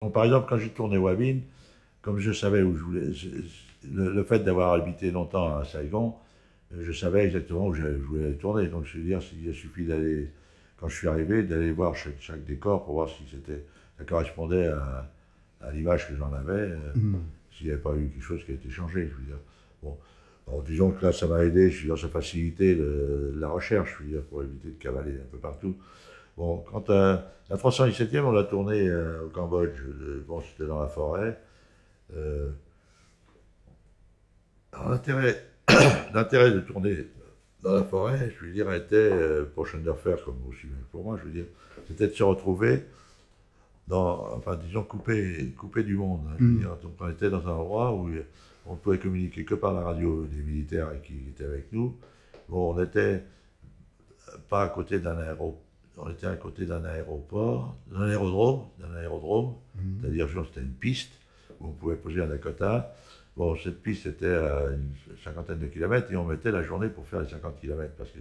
Donc, par exemple, quand j'ai tourné Wavin, comme je savais où je voulais, le fait d'avoir habité longtemps à Saigon, je savais exactement où je voulais aller tourner. Donc, je veux dire, il suffit d'aller, quand je suis arrivé, d'aller voir chaque décor pour voir si ça correspondait à l'image que j'en avais, s'il n'y avait pas eu quelque chose qui a été changé. Je veux dire. Bon. Bon, disons que là, ça m'a aidé, je veux dire, ça facilitait la recherche, je veux dire, pour éviter de cavaler un peu partout. Bon, la 317e, on l'a tournée au Cambodge. Bon, c'était dans la forêt. Euh, alors, l'intérêt de tourner dans la forêt, je veux dire, était, pour Schneiderfer, comme aussi pour moi, je veux dire, c'était de se retrouver enfin, disons, coupé du monde. Hein, je veux dire. Donc, on était dans un endroit où on ne pouvait communiquer que par la radio des militaires qui étaient avec nous. Bon, on n'était pas à côté d'un aéroport. On était à côté d'un aéroport, d'un aérodrome, c'est-à-dire c'était une piste où on pouvait poser un Dakota. Bon, cette piste était à une cinquantaine de kilomètres et on mettait la journée pour faire les 50 kilomètres parce que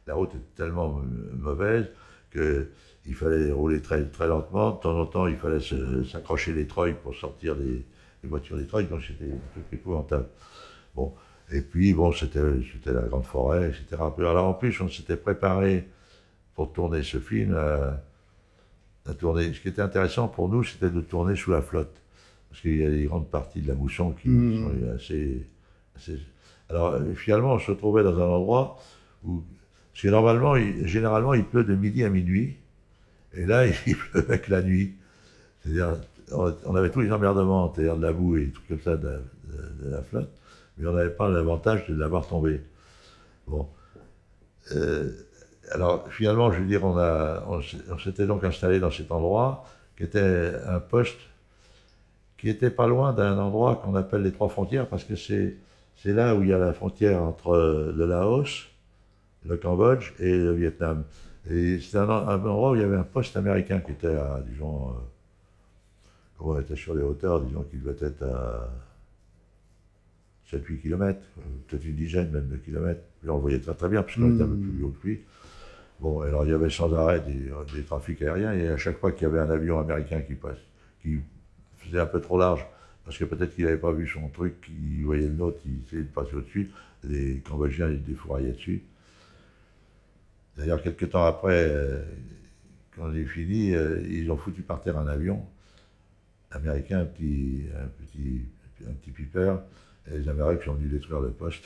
la route était tellement mauvaise qu'il fallait rouler très, très lentement. De temps en temps, il fallait s'accrocher les treuils pour sortir les voitures des treuils, donc c'était un truc épouvantable. Bon, et puis, bon, c'était la grande forêt, etc. Alors en plus, on s'était préparé pour tourner ce film, à tourner. Ce qui était intéressant pour nous, c'était de tourner sous la flotte. Parce qu'il y a des grandes parties de la mousson qui sont assez. Alors, finalement, on se trouvait dans un endroit où. Parce que normalement, généralement, il pleut de midi à minuit. Et là, il pleut avec la nuit. C'est-à-dire, on avait tous les emmerdements, c'est-à-dire de la boue et des trucs comme ça de la flotte. Mais on n'avait pas l'avantage de l'avoir tombé. Bon. Euh, alors finalement, je veux dire, on s'était donc installé dans cet endroit qui était un poste qui était pas loin d'un endroit qu'on appelle les Trois Frontières parce que c'est là où il y a la frontière entre le Laos, le Cambodge et le Vietnam. Et c'est un endroit où il y avait un poste américain qui était à, disons, comme on était sur les hauteurs, disons qu'il devait être à 7-8 km, peut-être une dizaine même de kilomètres. Puis on le voyait très très bien parce qu'on était un peu plus haut que lui. Bon, alors il y avait sans arrêt des trafics aériens et à chaque fois qu'il y avait un avion américain qui faisait un peu trop large, parce que peut-être qu'il n'avait pas vu son truc, il voyait le nôtre, il essayait de passer au-dessus, les Cambodgiens ils défouraillaient dessus. D'ailleurs, quelques temps après, quand on est fini, ils ont foutu par terre un avion américain, un petit Piper, et les Américains ont dû détruire le poste.